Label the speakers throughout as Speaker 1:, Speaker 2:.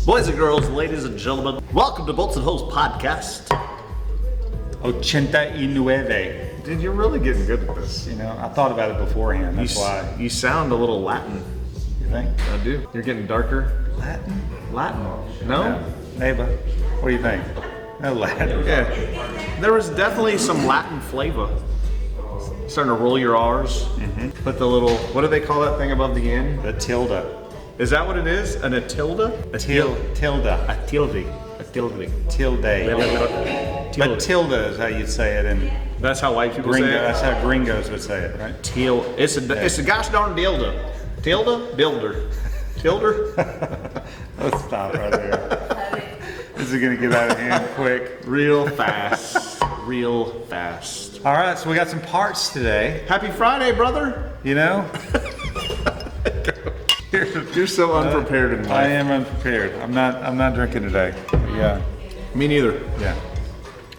Speaker 1: Boys and girls, ladies and gentlemen, welcome to Bolts and Hose Podcast.
Speaker 2: 89.
Speaker 3: Dude, you're really getting good at this.
Speaker 2: You know, I thought about it beforehand. That's why.
Speaker 3: You sound a little Latin.
Speaker 2: You think?
Speaker 3: I do. You're getting darker.
Speaker 2: Latin?
Speaker 3: No?
Speaker 2: Neighbor, what do you think? No Latin.
Speaker 3: Yeah. There was definitely some Latin flavor. Starting to roll your R's.
Speaker 2: Mm-hmm.
Speaker 3: Put the little, what do they call that thing above the N?
Speaker 2: The tilde.
Speaker 3: Is that what it is? A tilde?
Speaker 2: Tilde.
Speaker 3: A tilde. A tilde.
Speaker 2: Tilde. But tilde is how you'd say it in
Speaker 3: That's how white people
Speaker 2: gringo.
Speaker 3: say it?
Speaker 2: That's how gringos would say it, right?
Speaker 3: It's a gosh darn dildo. Tilde? Builder. Tilder?
Speaker 2: Let's stop right there. This is gonna get out of hand quick.
Speaker 3: Real fast. Real fast.
Speaker 2: All right, so we got some parts today.
Speaker 3: Happy Friday, brother.
Speaker 2: You know?
Speaker 3: You're so unprepared in life.
Speaker 2: I am unprepared. I'm not drinking today. Yeah.
Speaker 3: Me neither.
Speaker 2: Yeah.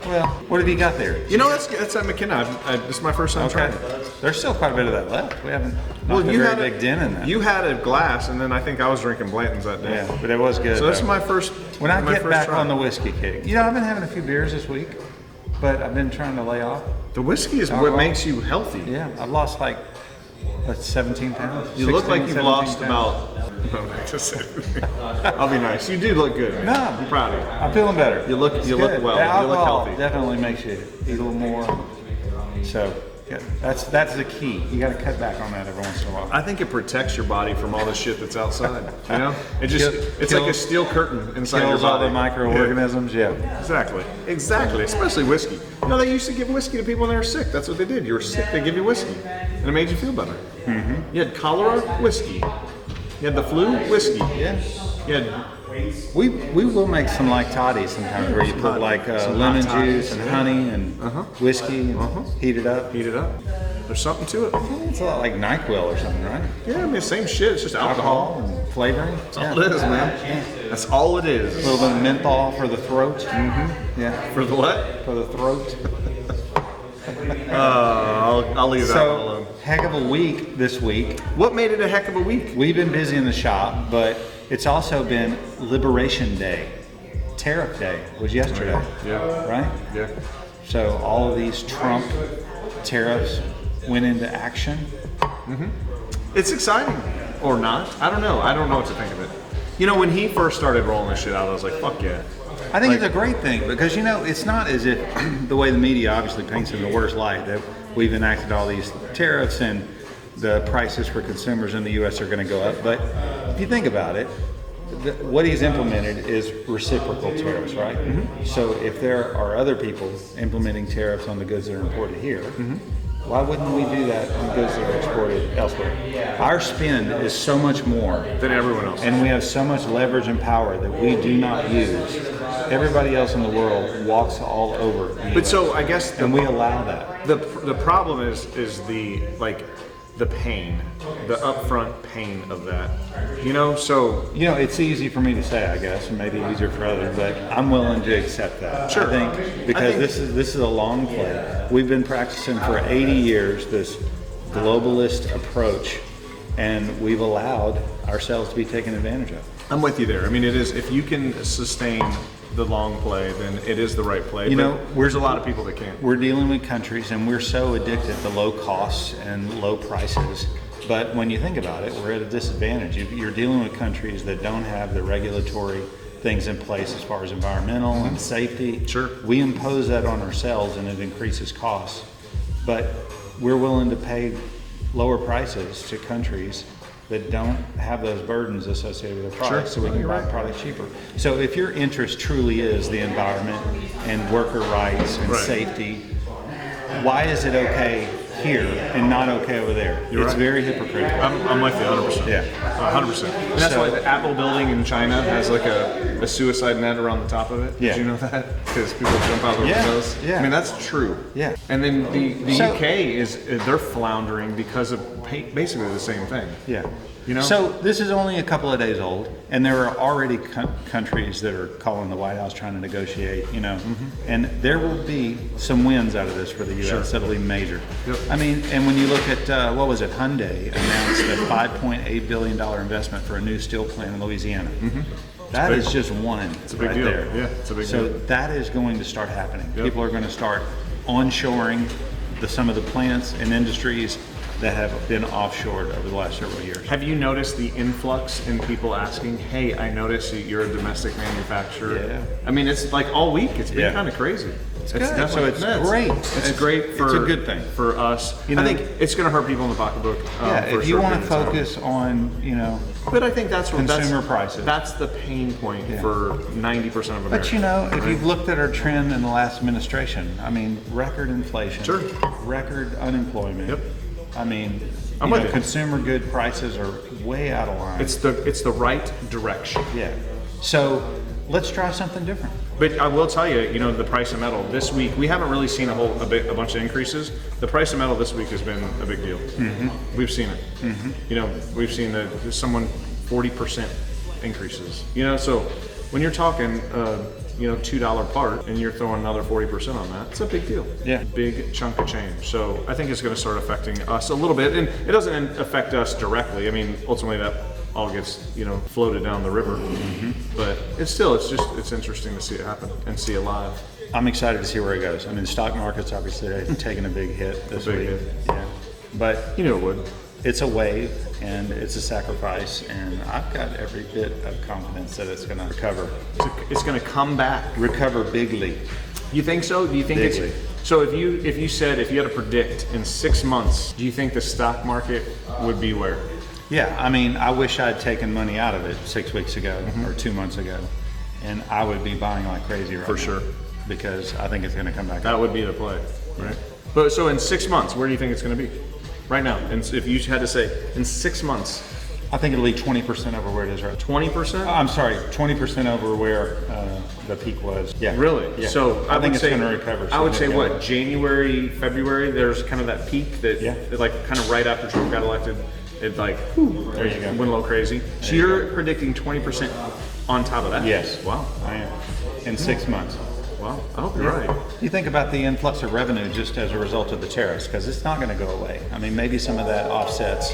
Speaker 2: Well, what have you got there?
Speaker 3: You know, that's at McKenna. This is my first time trying it.
Speaker 2: There's still quite a bit of that left. We haven't
Speaker 3: Well,
Speaker 2: a
Speaker 3: you
Speaker 2: very
Speaker 3: had
Speaker 2: big dent in that.
Speaker 3: You had a glass, and then I think I was drinking Blanton's that day.
Speaker 2: Yeah, but it was good.
Speaker 3: So this is
Speaker 2: though.
Speaker 3: my first.
Speaker 2: When I
Speaker 3: my
Speaker 2: get
Speaker 3: first
Speaker 2: back
Speaker 3: try.
Speaker 2: on the whiskey kick, you know, I've been having a few beers this week, but I've been trying to lay off.
Speaker 3: The whiskey is what makes you healthy.
Speaker 2: Yeah, I've lost like 17 pounds.
Speaker 3: You look
Speaker 2: 16,
Speaker 3: like you've
Speaker 2: 17
Speaker 3: lost
Speaker 2: pounds.
Speaker 3: about. I'll be nice. You do look good. Man.
Speaker 2: No,
Speaker 3: I'm proud of you.
Speaker 2: I'm feeling better.
Speaker 3: You look
Speaker 2: It's
Speaker 3: well.
Speaker 2: good.
Speaker 3: You
Speaker 2: The
Speaker 3: look
Speaker 2: alcohol
Speaker 3: healthy.
Speaker 2: definitely makes you eat a little more. So yeah, that's the key. You got to cut back on that every once in a while.
Speaker 3: I think it protects your body from all the shit that's outside. You know, it's like a steel curtain inside your
Speaker 2: Kills all
Speaker 3: body.
Speaker 2: the microorganisms. Yeah.
Speaker 3: Exactly. Especially whiskey. You know, they used to give whiskey to people when they were sick. That's what they did. You were sick, they give you whiskey, and it made you feel better. Mm-hmm. You had cholera, whiskey. You had the flu, whiskey.
Speaker 2: Yeah.
Speaker 3: You had
Speaker 2: We will make some like toddies sometimes where you put like
Speaker 3: some
Speaker 2: lemon
Speaker 3: hot toddies,
Speaker 2: juice and
Speaker 3: yeah.
Speaker 2: honey and whiskey and heat it up.
Speaker 3: heat it up. There's something to it.
Speaker 2: It's a lot like NyQuil or something, right?
Speaker 3: Yeah, I mean, same shit. It's just alcohol.
Speaker 2: And flavoring.
Speaker 3: That's all it is, man. That's all it
Speaker 2: A
Speaker 3: is.
Speaker 2: little bit of menthol for the throat. Mm-hmm. Yeah.
Speaker 3: For the what?
Speaker 2: For the throat.
Speaker 3: I'll leave that one alone.
Speaker 2: Heck of a week this week.
Speaker 3: What made it a heck of a week?
Speaker 2: We've been busy in the shop, but it's also been Liberation Day. Tariff Day was yesterday.
Speaker 3: Yeah.
Speaker 2: Right?
Speaker 3: Yeah.
Speaker 2: So all of these Trump tariffs went into action.
Speaker 3: It's exciting. Or not. I don't know. I don't know what to think of it. You know, when he first started rolling this shit out, I was like, fuck yeah.
Speaker 2: I think it's a great thing because, you know, it's not as if the way the media obviously paints it in the worst light that we've enacted all these tariffs and the prices for consumers in the U.S. are going to go up. But if you think about it, what he's implemented is reciprocal tariffs, right? Mm-hmm. So if there are other people implementing tariffs on the goods that are imported here, why wouldn't we do that on goods that are exported elsewhere? Our spend is so much more
Speaker 3: Than everyone else.
Speaker 2: and we have so much leverage and power that we do not use. Everybody else in the world walks all over the
Speaker 3: But
Speaker 2: US,
Speaker 3: so I guess
Speaker 2: and we allow that.
Speaker 3: the problem is the pain, the upfront pain of that. You know, so
Speaker 2: You know, it's easy for me to say, I guess, and maybe easier for others, but I'm willing to accept that.
Speaker 3: Sure.
Speaker 2: I think because this is a long play. We've been practicing for 80 years this globalist approach, and we've allowed ourselves to be taken advantage of.
Speaker 3: I'm with you there. I mean, it is, if you can sustain the long play, then it is the right play.
Speaker 2: You
Speaker 3: But
Speaker 2: know,
Speaker 3: there's a lot of people that can't.
Speaker 2: We're dealing with countries, and we're so addicted to low costs and low prices. But when you think about it, we're at a disadvantage. You're dealing with countries that don't have the regulatory things in place as far as environmental and safety.
Speaker 3: Sure.
Speaker 2: We impose that on ourselves, and it increases costs. But we're willing to pay lower prices to countries that don't have those burdens associated with their products, so we can buy products cheaper. So if your interest truly is the environment and worker rights and safety, why is it okay here and not okay over there? It's very hypocritical.
Speaker 3: I'm with you 100%.
Speaker 2: Yeah.
Speaker 3: 100%. And that's why the Apple building in China has like a suicide net around the top of it.
Speaker 2: Yeah.
Speaker 3: Did you know that? Because people jump out the windows.
Speaker 2: Yeah.
Speaker 3: I mean, that's true.
Speaker 2: Yeah.
Speaker 3: And then the
Speaker 2: So-
Speaker 3: UK they're floundering because of basically the same thing.
Speaker 2: Yeah.
Speaker 3: You know?
Speaker 2: So this is only a couple of days old, and there are already countries that are calling the White House trying to negotiate, you know, and there will be some wins out of this for the U.S.
Speaker 3: Sure.
Speaker 2: That'll be major.
Speaker 3: Yep.
Speaker 2: I mean, and when you look at, what was it, Hyundai announced a $5.8 billion investment for a new steel plant in Louisiana. That is just one.
Speaker 3: It's a big
Speaker 2: right
Speaker 3: deal.
Speaker 2: there.
Speaker 3: Yeah, it's a big
Speaker 2: so
Speaker 3: deal.
Speaker 2: that is going to start happening.
Speaker 3: Yep.
Speaker 2: People are going to start onshoring some of the plants and industries that have been offshored over the last several years.
Speaker 3: Have you noticed the influx in people asking, hey, I noticed that you're a domestic manufacturer?
Speaker 2: Yeah.
Speaker 3: I mean, it's like all week. It's been
Speaker 2: Yeah.
Speaker 3: kind of crazy. It's
Speaker 2: good.
Speaker 3: definitely
Speaker 2: So it's
Speaker 3: nuts.
Speaker 2: great.
Speaker 3: It's great for
Speaker 2: it's a good thing.
Speaker 3: for us.
Speaker 2: You know,
Speaker 3: I think it's going to hurt people in the pocketbook.
Speaker 2: Yeah,
Speaker 3: for a
Speaker 2: if you
Speaker 3: short
Speaker 2: want to
Speaker 3: period of time.
Speaker 2: focus on,
Speaker 3: But I think that's what
Speaker 2: consumer prices.
Speaker 3: That's the pain point for 90% of Americans.
Speaker 2: But you know, if you've looked at our trend in the last administration, I mean, record inflation,
Speaker 3: Sure.
Speaker 2: record unemployment.
Speaker 3: Yep.
Speaker 2: I mean,
Speaker 3: I'm
Speaker 2: you
Speaker 3: with
Speaker 2: know,
Speaker 3: you.
Speaker 2: consumer good prices are way out of line.
Speaker 3: It's the right direction.
Speaker 2: Yeah. So let's try something different.
Speaker 3: But I will tell you, the price of metal this week, we haven't really seen a bunch of increases. The price of metal this week has been a big deal. Mm-hmm. We've seen it. Mm-hmm. We've seen someone 40% increases. So when you're talking, $2 part and you're throwing another 40% on that, it's a big deal.
Speaker 2: Yeah.
Speaker 3: Big chunk of change. So I think it's going to start affecting us a little bit. And it doesn't affect us directly. I mean, ultimately that all gets, floated down the river. Mm-hmm. But it's interesting to see it happen and see it live.
Speaker 2: I'm excited to see where it goes. I mean, the stock market's obviously taken a big hit this week.
Speaker 3: hit.
Speaker 2: Yeah. But
Speaker 3: You knew it would.
Speaker 2: it's a wave and it's a sacrifice, and I've got every bit of confidence that it's going to recover.
Speaker 3: It's going to come back.
Speaker 2: Recover bigly.
Speaker 3: You think so? Do you think
Speaker 2: Bigly.
Speaker 3: so? If you had to predict in 6 months, do you think the stock market would be where?
Speaker 2: Yeah, I mean, I wish I'd taken money out of it 6 weeks ago or 2 months ago, and I would be buying like crazy right
Speaker 3: For
Speaker 2: now.
Speaker 3: sure.
Speaker 2: Because I think it's going to come back.
Speaker 3: That would be the play, right? But so in 6 months, where do you think it's going to be? Right now, and if you had to say in 6 months,
Speaker 2: I think it'll be 20% over where it is right now.
Speaker 3: 20%?
Speaker 2: I'm sorry, 20% over where the peak was. Yeah.
Speaker 3: Really?
Speaker 2: Yeah.
Speaker 3: So
Speaker 2: I think
Speaker 3: would
Speaker 2: it's
Speaker 3: say,
Speaker 2: going to recover.
Speaker 3: I would say
Speaker 2: significantly.
Speaker 3: what, January, February, there's kind of that peak that, like kind of right after Trump got elected, it like,
Speaker 2: There you go.
Speaker 3: went a little crazy. So you're predicting 20% on top of that?
Speaker 2: Yes.
Speaker 3: Wow.
Speaker 2: I am. In 6 months.
Speaker 3: Wow. I hope you're right.
Speaker 2: You think about the influx of revenue just as a result of the tariffs, because it's not going to go away. I mean, maybe some of that offsets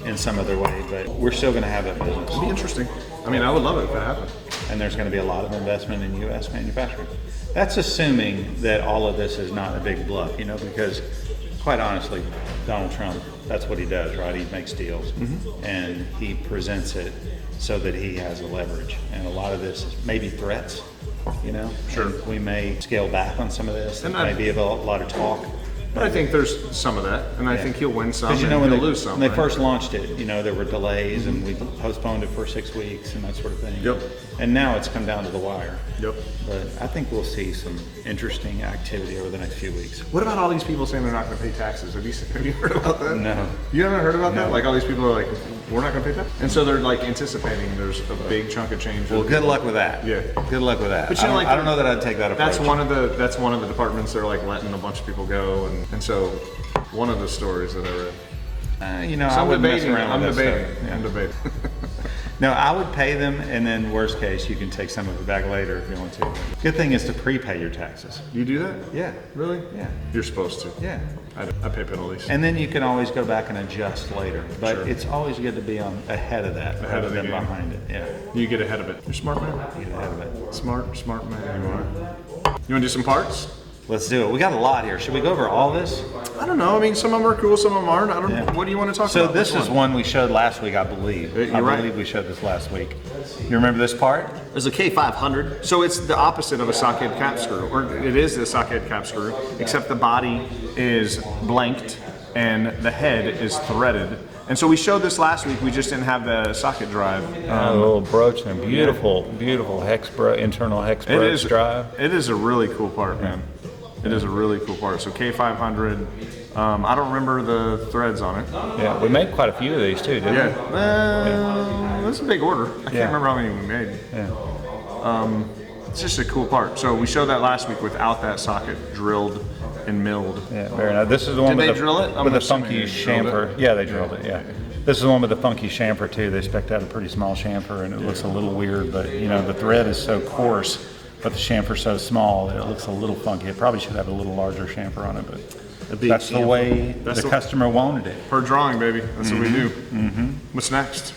Speaker 2: in some other way, but we're still going to have that business.
Speaker 3: It'd be interesting. I mean, I would love it if it happened.
Speaker 2: And there's going to be a lot of investment in U.S. manufacturing. That's assuming that all of this is not a big bluff, because quite honestly, Donald Trump, that's what he does, right? He makes deals and he presents it so that he has a leverage. And a lot of this is maybe threats,
Speaker 3: Sure.
Speaker 2: And we may scale back on some of this.
Speaker 3: And
Speaker 2: There may be a lot of talk.
Speaker 3: But I think there's some of that, and I think he'll win some,
Speaker 2: Because
Speaker 3: and
Speaker 2: when
Speaker 3: he'll
Speaker 2: they
Speaker 3: lose some.
Speaker 2: when they
Speaker 3: right?
Speaker 2: first launched it, there were delays and we postponed it for 6 weeks and that sort of thing.
Speaker 3: Yep.
Speaker 2: And now it's come down to the wire.
Speaker 3: Yep.
Speaker 2: But I think we'll see some interesting activity over the next few weeks.
Speaker 3: What about all these people saying they're not going to pay taxes? Have you heard about that?
Speaker 2: No.
Speaker 3: You haven't heard about that?
Speaker 2: No.
Speaker 3: Like all these people are like, we're not going to pay taxes, and so they're like anticipating there's a big chunk of change.
Speaker 2: Well, good luck with that.
Speaker 3: Yeah.
Speaker 2: Good luck with that.
Speaker 3: But
Speaker 2: I don't know that I'd take that approach.
Speaker 3: That's one of the departments that are like letting a bunch of people go, and so one of the stories that I read.
Speaker 2: I
Speaker 3: So I'm
Speaker 2: wouldn't mess
Speaker 3: debating.
Speaker 2: around
Speaker 3: I'm
Speaker 2: with that
Speaker 3: debating.
Speaker 2: stuff. Yeah.
Speaker 3: I'm debating.
Speaker 2: No, I would pay them, and then worst case, you can take some of it back later if you want to. Good thing is to prepay your taxes.
Speaker 3: You do that?
Speaker 2: Yeah.
Speaker 3: Really?
Speaker 2: Yeah.
Speaker 3: You're supposed to.
Speaker 2: Yeah.
Speaker 3: I pay penalties.
Speaker 2: And then you can always go back and adjust later. But
Speaker 3: Sure.
Speaker 2: it's always good to be ahead of that,
Speaker 3: Ahead
Speaker 2: rather
Speaker 3: of the
Speaker 2: than
Speaker 3: game.
Speaker 2: behind it. Yeah.
Speaker 3: You get ahead of it. You're a smart man.
Speaker 2: You get ahead of it.
Speaker 3: Smart man you are. You want to do some parts?
Speaker 2: Let's do it. We got a lot here. Should we go over all this?
Speaker 3: I don't know. I mean, some of them are cool, some of them aren't. I don't.
Speaker 2: Yeah.
Speaker 3: What do you want to talk
Speaker 2: So
Speaker 3: about?
Speaker 2: this
Speaker 3: Which
Speaker 2: is one we showed last week, I believe.
Speaker 3: You're
Speaker 2: I
Speaker 3: right.
Speaker 2: believe we showed this last week. You remember this part?
Speaker 1: There's a K500.
Speaker 3: So it's the opposite of a sockhead cap screw, or it is a sockhead cap screw, except the body is blanked and the head is threaded. And so we showed this last week. We just didn't have the socket drive.
Speaker 2: A little brooch and beautiful internal hex brooch drive.
Speaker 3: It is a really cool part, man. It is a really cool part. So K500. I don't remember the threads on it.
Speaker 2: Yeah, we made quite a few of these too, didn't
Speaker 3: Yeah. That's a big order. I can't remember how many we made.
Speaker 2: we? Yeah.
Speaker 3: It's just a cool part. So we showed that last week without that socket drilled and milled.
Speaker 2: Yeah, very nice. This is the one
Speaker 3: Did
Speaker 2: with
Speaker 3: they
Speaker 2: the,
Speaker 3: drill it? I'm
Speaker 2: with the
Speaker 3: assuming
Speaker 2: funky
Speaker 3: they drilled it.
Speaker 2: chamfer. Yeah, they drilled it. Yeah. This is the one with the funky chamfer too. They spec'd out a pretty small chamfer, and it looks a little weird. But the thread is so coarse, but the chamfer's so small that it looks a little funky. It probably should have a little larger chamfer on it, but that's the way
Speaker 3: That's
Speaker 2: the
Speaker 3: the-
Speaker 2: customer wanted it.
Speaker 3: Per drawing, baby. That's what we do. What's next?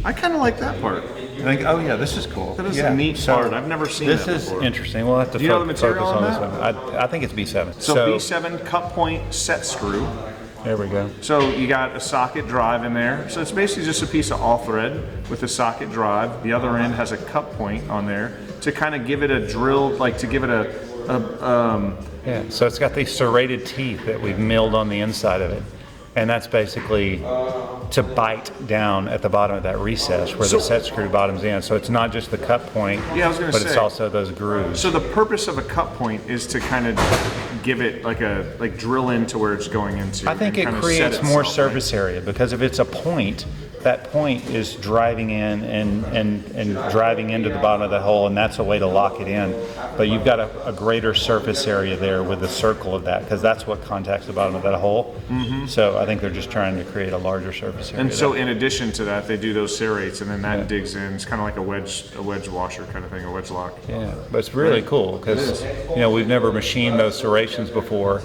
Speaker 3: I kind of like that part.
Speaker 2: I think, oh yeah, this is cool.
Speaker 3: That is a neat part. I've never seen
Speaker 2: this
Speaker 3: that
Speaker 2: is
Speaker 3: before.
Speaker 2: interesting. We'll have to
Speaker 3: Do you know the
Speaker 2: focus
Speaker 3: material
Speaker 2: on
Speaker 3: on
Speaker 2: this
Speaker 3: that?
Speaker 2: one. I think it's B7.
Speaker 3: So B7 cut point set screw.
Speaker 2: There we go.
Speaker 3: So you got a socket drive in there. So it's basically just a piece of all thread with a socket drive. The other end has a cut point on there to kind of give it a drill, like to give it
Speaker 2: Yeah, so it's got these serrated teeth that we've milled on the inside of it. And that's basically to bite down at the bottom of that recess where the set screw bottoms in. So it's not just the cut point,
Speaker 3: Yeah, I was gonna
Speaker 2: but
Speaker 3: say.
Speaker 2: it's also those grooves.
Speaker 3: So the purpose of a cut point is to kind of give it like drill into where it's going into.
Speaker 2: I think
Speaker 3: and
Speaker 2: it
Speaker 3: kind of
Speaker 2: creates
Speaker 3: set
Speaker 2: more
Speaker 3: itself,
Speaker 2: surface area because if it's a point, that point is driving in and driving into the bottom of the hole, and that's a way to lock it in. But you've got a greater surface area there with the circle of that because that's what contacts the bottom of that hole. So I think they're just trying to create a larger surface area.
Speaker 3: And so
Speaker 2: there.
Speaker 3: in addition to that, they do those serrates, and then that digs in. It's kind of like a wedge washer kind of thing, a wedge lock.
Speaker 2: Yeah, but it's really cool because we've never machined those serrations before,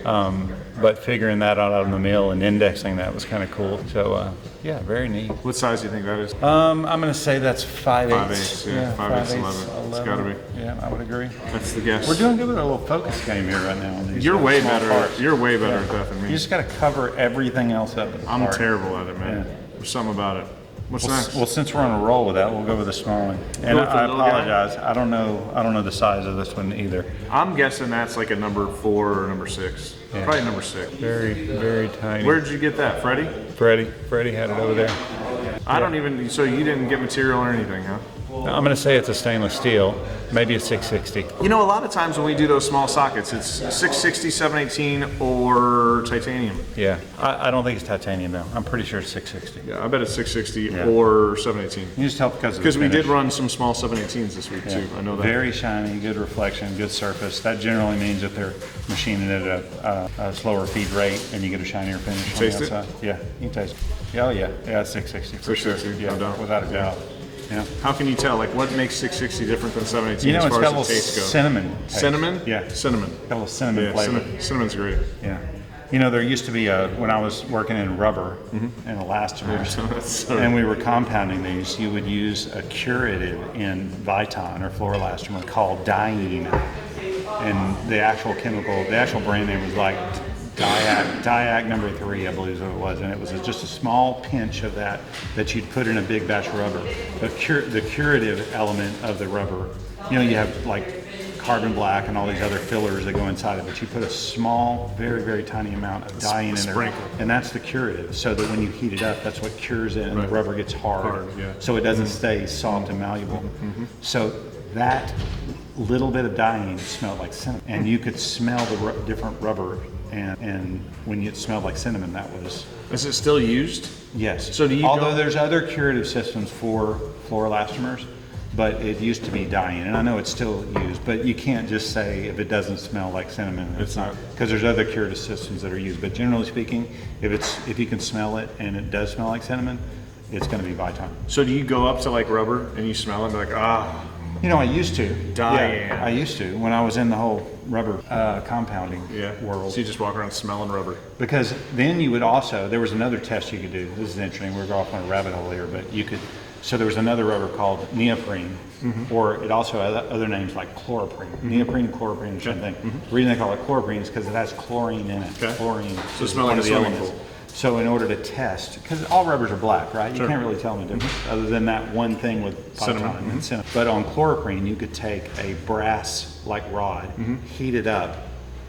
Speaker 2: but figuring that out on the mill and indexing that was kind of cool. So yeah, very neat.
Speaker 3: What size do you think that is?
Speaker 2: I'm gonna say that's 5/8.
Speaker 3: 5/8, yeah, 5/8, 11. It's gotta be.
Speaker 2: Yeah, I would agree.
Speaker 3: That's the guess.
Speaker 2: We're doing good with our little focus game here right now. On these
Speaker 3: You're way
Speaker 2: small
Speaker 3: better.
Speaker 2: parts.
Speaker 3: You're way better at that than
Speaker 2: You
Speaker 3: me.
Speaker 2: just gotta cover everything else up. At the
Speaker 3: I'm
Speaker 2: part.
Speaker 3: terrible at it, man.
Speaker 2: Yeah.
Speaker 3: There's something about it. What's next?
Speaker 2: Well, since we're on a roll with that, we'll go with the small one. And
Speaker 3: Go with the
Speaker 2: I
Speaker 3: little guy?
Speaker 2: apologize. I don't know the size of this one either.
Speaker 3: I'm guessing that's like a number 4 or number 6.
Speaker 2: Yeah.
Speaker 3: Probably number 6.
Speaker 2: Very, very tiny.
Speaker 3: Where'd you get that, Freddie?
Speaker 2: Freddie had it over there.
Speaker 3: I don't even. So you didn't get material or anything, huh?
Speaker 2: I'm gonna say it's a stainless steel, maybe a 660.
Speaker 3: You know, a lot of times when we do those small sockets, it's 660, 718, or titanium.
Speaker 2: Yeah, I don't think it's titanium though. I'm pretty sure it's 660.
Speaker 3: Yeah, I bet it's 660
Speaker 2: Yeah.
Speaker 3: or 718.
Speaker 2: You just tell because
Speaker 3: Because we did run some small 718s this week too. I know that.
Speaker 2: Very shiny, good reflection, good surface. That generally means that they're machining it at a slower feed rate, and you get a shinier finish.
Speaker 3: Taste
Speaker 2: on
Speaker 3: it?
Speaker 2: the outside. Yeah, you can taste it. Yeah, oh yeah, yeah, it's 660 for
Speaker 3: 660,
Speaker 2: sure.
Speaker 3: no doubt.
Speaker 2: Without a doubt. Yeah.
Speaker 3: How can you tell? Like, what makes 660 different than 718
Speaker 2: You know,
Speaker 3: as
Speaker 2: it's
Speaker 3: far
Speaker 2: got a
Speaker 3: as
Speaker 2: little
Speaker 3: the taste goes?
Speaker 2: cinnamon. Taste.
Speaker 3: Cinnamon?
Speaker 2: Yeah.
Speaker 3: Cinnamon.
Speaker 2: Got a little cinnamon
Speaker 3: Yeah,
Speaker 2: flavor.
Speaker 3: cinnamon's great.
Speaker 2: Yeah. You know, there used to be when I was working in rubber and elastomers, and we were compounding these, you would use a curative in Viton or fluoroelastomer called diene. And the actual brand name was like Diac number 3, I believe is what it was. And it was just a small pinch of that you'd put in a big batch of rubber. The curative element of the rubber, you have like carbon black and all these other fillers that go inside of it. You put a small, very, very tiny amount of diene in there,
Speaker 3: Sprinkle.
Speaker 2: and that's the curative. So that when you heat it up, that's what cures it, and the rubber gets hard,
Speaker 3: yeah.
Speaker 2: so it doesn't stay soft and malleable. So that little bit of diene smelled like cinnamon, and you could smell the different rubber. And when it smelled like cinnamon, that was.
Speaker 3: Is it still used?
Speaker 2: Yes.
Speaker 3: So do you
Speaker 2: Although
Speaker 3: go-
Speaker 2: there's other curative systems for fluoroelastomers, but it used to be diene, and I know it's still used, but you can't just say if it doesn't smell like cinnamon, it's not, because there's other curative systems that are used. But generally speaking, if you can smell it and it does smell like cinnamon, it's going to be Viton.
Speaker 3: So do you go up to like rubber and you smell it and be like, ah,
Speaker 2: I used to.
Speaker 3: Diene.
Speaker 2: Yeah, I used to when I was in the whole rubber compounding
Speaker 3: yeah.
Speaker 2: world.
Speaker 3: So you just walk around smelling rubber.
Speaker 2: Because then you would also, there was another test you could do. This is interesting. We're going off on a rabbit hole here, but you could. So there was another rubber called neoprene, or it also had other names like chloroprene. Neoprene and chloroprene are the same thing. The reason they call it chloroprene is because it has chlorine in it.
Speaker 3: Okay.
Speaker 2: Chlorine.
Speaker 3: So it
Speaker 2: is
Speaker 3: smells like
Speaker 2: one
Speaker 3: a
Speaker 2: of the
Speaker 3: swimming
Speaker 2: elements.
Speaker 3: pool.
Speaker 2: So in order to test, because all rubbers are black, right? You can't really tell them the difference, other than that one thing with
Speaker 3: Cinnamon.
Speaker 2: Viton and cinnamon. But on chloroprene, you could take a brass-like rod, heat it up,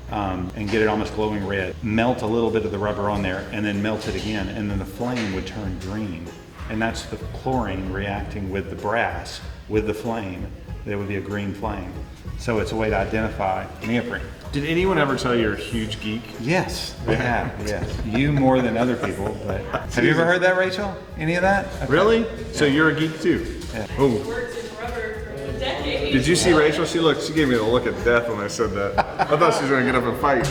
Speaker 2: and get it almost glowing red, melt a little bit of the rubber on there, and then melt it again, and then the flame would turn green. And that's the chlorine reacting with the brass, with the flame. There would be a green flame. So it's a way to identify neoprene.
Speaker 3: Did anyone ever tell you you're a huge geek?
Speaker 2: Yes, they have, yes. You more than other people, but have you ever heard that, Rachel? Any of that? Okay.
Speaker 3: Really? So you're a geek too?
Speaker 2: Yeah.
Speaker 3: Oh.
Speaker 4: Worked in rubber for decades.
Speaker 3: Did you see Rachel? She gave me the look of death when I said that. I thought she was gonna get up and fight.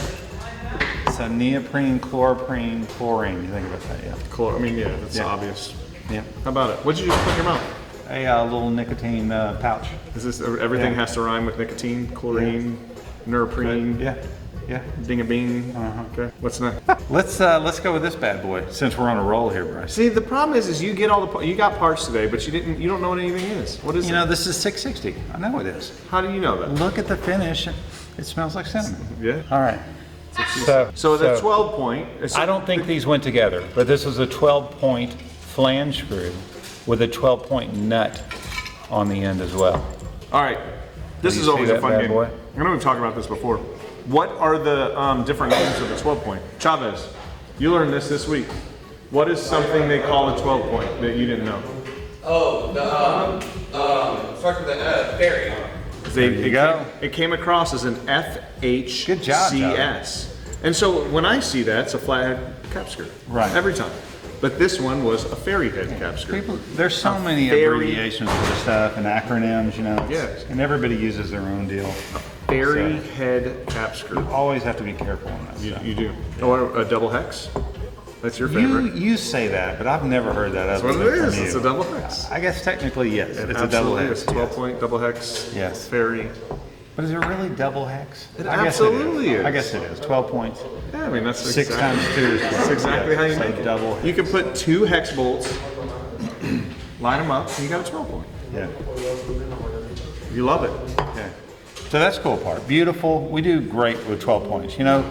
Speaker 2: So neoprene, chloroprene, chlorine. You think about that, yeah.
Speaker 3: Yeah, that's
Speaker 2: Yeah.
Speaker 3: obvious.
Speaker 2: Yeah.
Speaker 3: How about it? What'd you just put in your mouth?
Speaker 2: A little nicotine pouch.
Speaker 3: Is this everything
Speaker 2: Yeah.
Speaker 3: has to rhyme with nicotine, chlorine, neoprene?
Speaker 2: Yeah. Yeah.
Speaker 3: Ding a bing. Okay. What's next?
Speaker 2: Let's go with this bad boy since we're on a roll here, Bryce.
Speaker 3: See, the problem is you get you got parts today, but you don't know what anything is. What is it?
Speaker 2: You know, this is 660. I know it is.
Speaker 3: How do you know that?
Speaker 2: Look at the finish. It smells like cinnamon.
Speaker 3: Yeah.
Speaker 2: All right.
Speaker 3: So the 12 point.
Speaker 2: I don't think these went together, but this was a 12-point flange screw with a 12-point nut on the end as well.
Speaker 3: All right. This
Speaker 2: you
Speaker 3: is
Speaker 2: see
Speaker 3: always a
Speaker 2: that
Speaker 3: fun
Speaker 2: bad
Speaker 3: game.
Speaker 2: boy?
Speaker 3: I know we've talked about this before. What are the different names of the 12 point? Chavez, you learned this week. What is something they call a 12 point that you didn't know?
Speaker 5: Oh, starts with the Ferry.
Speaker 2: There you go.
Speaker 3: It came across as an FHCS.
Speaker 2: Good job,
Speaker 3: And so when I see that, it's a flathead cap skirt.
Speaker 2: Right.
Speaker 3: Every time. But this one was a ferry head cap skirt.
Speaker 2: There's so many abbreviations for the stuff and acronyms, you know.
Speaker 3: Yes.
Speaker 2: And everybody uses their own deal.
Speaker 3: Ferry head cap skirt.
Speaker 2: Always have to be careful on that stuff.
Speaker 3: You do. Or a double hex. That's your favorite.
Speaker 2: You say that, but I've never heard that.
Speaker 3: That's what it is. It's a double hex.
Speaker 2: I guess technically, yes.
Speaker 3: It
Speaker 2: It's a double
Speaker 3: absolutely
Speaker 2: hex.
Speaker 3: is. 12 point double hex.
Speaker 2: Yes.
Speaker 3: Ferry.
Speaker 2: But is it really double hex?
Speaker 3: It
Speaker 2: I guess
Speaker 3: absolutely is.
Speaker 2: I guess it is. 12 points.
Speaker 3: Yeah, I mean that's
Speaker 2: 6 times 2 is 12.
Speaker 3: That's exactly how you
Speaker 2: So
Speaker 3: make it.
Speaker 2: double hex.
Speaker 3: You can put 2 hex bolts, line them up, and you got a 12 point.
Speaker 2: Yeah.
Speaker 3: You love it.
Speaker 2: Okay. So that's the cool part. Beautiful. We do great with 12 points. You know,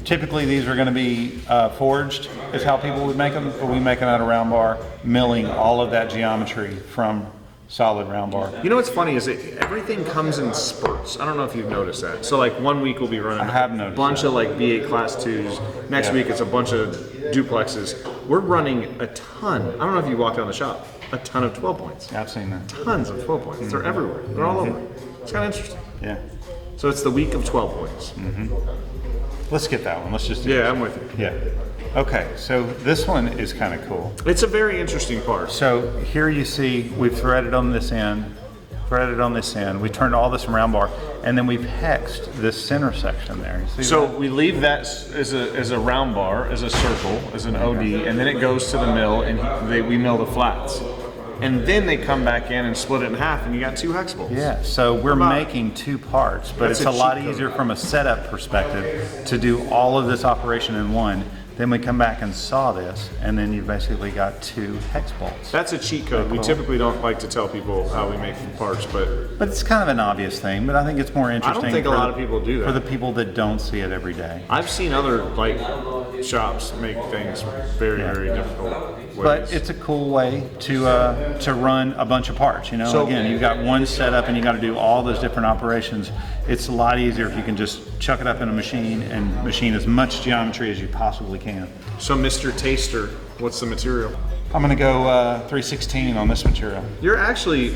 Speaker 2: typically these are going to be forged, is how people would make them, but we make them out of round bar, milling all of that geometry from solid round bar.
Speaker 3: You know what's funny is that everything comes in spurts. I don't know if you've noticed that. So like 1 week we'll be running
Speaker 2: I have
Speaker 3: a
Speaker 2: noticed
Speaker 3: bunch
Speaker 2: that.
Speaker 3: of like V8 class 2s. Next week it's a bunch of duplexes. We're running a ton. I don't know if you walk down the shop. A ton of 12 points.
Speaker 2: I've seen that.
Speaker 3: Tons of 12 points. They're everywhere. They're all over. It's kind of interesting.
Speaker 2: Yeah.
Speaker 3: So it's the week of 12 points.
Speaker 2: Let's skip that one. Let's just do
Speaker 3: Yeah, I'm with you.
Speaker 2: Yeah. Okay, so this one is kind of cool.
Speaker 3: It's a very interesting part.
Speaker 2: So here you see we've threaded on this end, we turned all this round bar, and then we've hexed this center section there. You see
Speaker 3: So
Speaker 2: that?
Speaker 3: we leave that as a round bar, as a circle, as an OD, and then it goes to the mill, and we mill the flats. And then they come back in and split it in half, and you got 2 hex bolts.
Speaker 2: Yeah, so we're
Speaker 3: About-
Speaker 2: making 2 parts, but
Speaker 3: That's
Speaker 2: it's
Speaker 3: a
Speaker 2: a lot
Speaker 3: cheat code.
Speaker 2: easier from a setup perspective to do all of this operation in one. Then we come back and saw this, and then you basically got 2 hex bolts.
Speaker 3: That's a cheat code. We typically don't like to tell people how we make parts, but
Speaker 2: But it's kind of an obvious thing, but I think it's more interesting.
Speaker 3: think a
Speaker 2: for
Speaker 3: lot
Speaker 2: the-
Speaker 3: of people do that.
Speaker 2: For the people that don't see it every day.
Speaker 3: I've seen other like shops make things very, very difficult ways.
Speaker 2: But it's a cool way to run a bunch of parts. You know,
Speaker 3: So-
Speaker 2: again, you've got one setup and you got to do all those different operations. It's a lot easier if you can just chuck it up in a machine and machine as much geometry as you possibly can.
Speaker 3: So Mr. Taster, what's the material?
Speaker 2: I'm going to go 316 on this material.
Speaker 3: You're actually,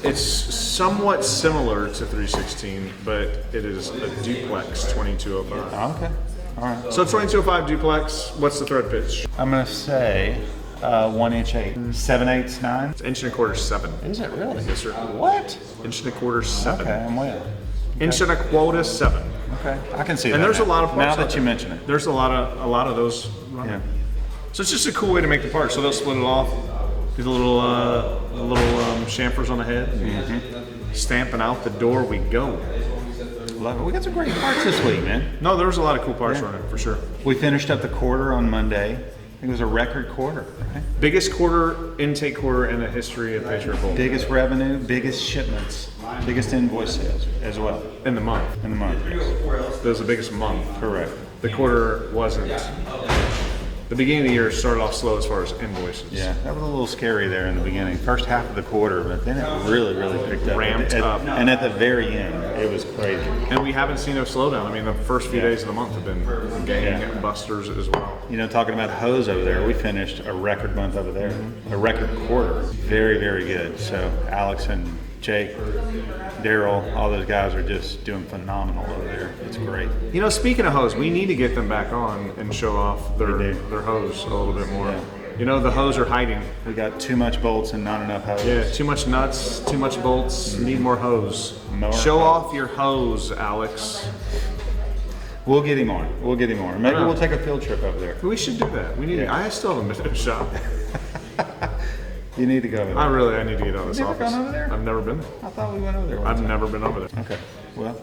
Speaker 3: it's somewhat similar to 316, but it is a duplex 2205.
Speaker 2: Okay, all right.
Speaker 3: So 2205 duplex, what's the thread pitch?
Speaker 2: I'm going to say 1 inch 8, 7/8, 9.
Speaker 3: It's 1.25 7.
Speaker 2: Is it really?
Speaker 3: Yes, sir.
Speaker 2: What?
Speaker 3: 1.25 7.
Speaker 2: Okay, I'm way up.
Speaker 3: 1.25 7.
Speaker 2: Okay, I can see that.
Speaker 3: And there's a lot of parts
Speaker 2: now
Speaker 3: out
Speaker 2: that you
Speaker 3: there.
Speaker 2: mention it.
Speaker 3: There's a lot of those.
Speaker 2: Yeah.
Speaker 3: So it's just a cool way to make the parts. So they'll split it off, do the little chamfers on the head, stamping out the door we go.
Speaker 2: Love it. We got some great parts this week, man.
Speaker 3: No, there was a lot of cool parts running for sure.
Speaker 2: We finished up the quarter on Monday. I think it was a record quarter, right?
Speaker 3: Biggest intake quarter in the history of Patriot Bolt.
Speaker 2: Biggest revenue, biggest shipments, biggest invoice sales as well
Speaker 3: In the month.
Speaker 2: in the month.
Speaker 3: That was the biggest month.
Speaker 2: Correct.
Speaker 3: The quarter wasn't. The beginning of the year started off slow as far as invoices.
Speaker 2: Yeah, that was a little scary there in the beginning. First half of the quarter, but then it really picked up.
Speaker 3: Ramped up.
Speaker 2: And at the very end, it was crazy.
Speaker 3: And we haven't seen a slowdown. I mean, the first few days of the month have been gangbusters as well.
Speaker 2: You know, talking about hose over there, we finished a record month over there, a record quarter. Very, very good. So Alex and Jake, Daryl, all those guys are just doing phenomenal over there. It's great.
Speaker 3: You know, speaking of hose, we need to get them back on and show off their hose a little bit more.
Speaker 2: Yeah.
Speaker 3: You know, the hose are hiding.
Speaker 2: We got too much bolts and not enough hose.
Speaker 3: Yeah, too much nuts, too much bolts, need more hose.
Speaker 2: More
Speaker 3: Show
Speaker 2: hose.
Speaker 3: off your hose, Alex.
Speaker 2: We'll get him on. Maybe we'll take a field trip over there.
Speaker 3: We should do that. We need.
Speaker 2: Yeah.
Speaker 3: I still haven't been to the shop.
Speaker 2: You need to go over there.
Speaker 3: I need to get out of this
Speaker 2: Never
Speaker 3: office.
Speaker 2: gone over there?
Speaker 3: I've never been there.
Speaker 2: I thought we went over there.
Speaker 3: I've never been over there.
Speaker 2: Okay. Well,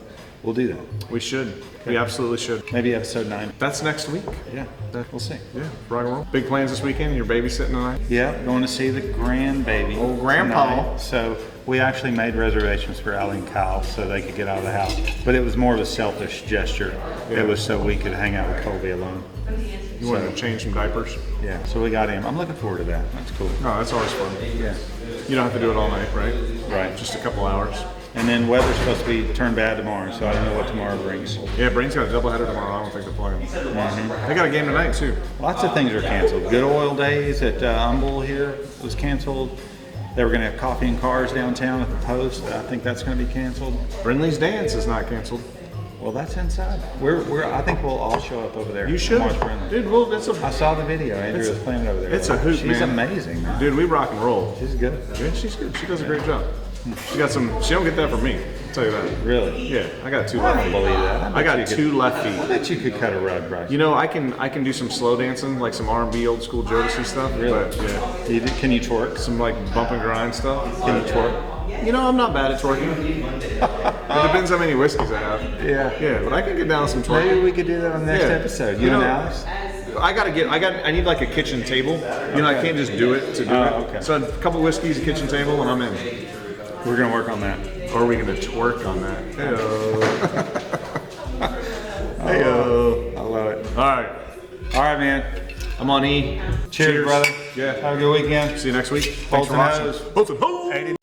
Speaker 2: we'll do that.
Speaker 3: We should. We absolutely should.
Speaker 2: Maybe episode 9.
Speaker 3: That's next week.
Speaker 2: Yeah, we'll see.
Speaker 3: Yeah, rock and roll. Big plans this weekend? You're babysitting tonight?
Speaker 2: Yeah, going to see the grandbaby.
Speaker 3: Old grandpa.
Speaker 2: tonight. So we actually made reservations for Allie and Kyle so they could get out of the house. But it was more of a selfish gesture.
Speaker 3: Yeah.
Speaker 2: It was so we could hang out with Colby alone.
Speaker 3: You want to change some diapers?
Speaker 2: Yeah, so we got him. I'm looking forward to that. That's cool.
Speaker 3: No, that's always fun.
Speaker 2: Yeah.
Speaker 3: You don't have to do it all night, right?
Speaker 2: Right.
Speaker 3: Just a couple hours.
Speaker 2: And then weather's supposed to be turned bad tomorrow, so I don't know what tomorrow brings.
Speaker 3: Yeah, Brain's got a doubleheader tomorrow. I don't think they're playing. They got a game tonight, too.
Speaker 2: Lots of things are canceled. Good Oil Days at Humble here was canceled. They were going to have coffee and cars downtown at the Post. I think that's going to be canceled.
Speaker 3: Brindley's Dance is not canceled.
Speaker 2: Well, that's inside. I think we'll all show up over there.
Speaker 3: You should.
Speaker 2: and watch Brindley.
Speaker 3: Dude, well,
Speaker 2: I saw the video. Andrew was playing over there.
Speaker 3: It's a hoot,
Speaker 2: She's
Speaker 3: man.
Speaker 2: amazing, man.
Speaker 3: Dude, we rock and roll.
Speaker 2: She's good.
Speaker 3: Yeah, she's good. She does a great job. She don't get that from me. I'll tell you that.
Speaker 2: Really?
Speaker 3: Yeah, I got 2
Speaker 2: I
Speaker 3: left
Speaker 2: don't
Speaker 3: feet.
Speaker 2: believe that.
Speaker 3: I got 2 left
Speaker 2: I
Speaker 3: feet.
Speaker 2: bet you could cut a rug, Bryce.
Speaker 3: You know, I can do some slow dancing, like some R&B, old school Jodeci stuff.
Speaker 2: Really?
Speaker 3: But yeah,
Speaker 2: Can you twerk?
Speaker 3: some like bump and grind stuff.
Speaker 2: Can you twerk?
Speaker 3: You know, I'm not bad at twerking. It depends how many whiskeys I have.
Speaker 2: Yeah.
Speaker 3: Yeah, but I can get down some twerking.
Speaker 2: Maybe we could do that on the next
Speaker 3: Yeah.
Speaker 2: episode.
Speaker 3: You
Speaker 2: You and
Speaker 3: know,
Speaker 2: Alex?
Speaker 3: I need like a kitchen table. You know, I can't just do it to do it.
Speaker 2: Okay.
Speaker 3: So a couple whiskeys, a kitchen table, and I'm in.
Speaker 2: We're going to work on that.
Speaker 3: Or are we gonna twerk on that? Heyo.
Speaker 2: Heyo. I love it.
Speaker 3: All right,
Speaker 2: man.
Speaker 3: I'm on E.
Speaker 2: Cheers, brother.
Speaker 3: Yeah.
Speaker 2: Have a good weekend.
Speaker 3: See you next week. Thanks
Speaker 2: Bolts
Speaker 3: for
Speaker 2: and
Speaker 3: watching.
Speaker 2: hose.
Speaker 3: Bolts and hose.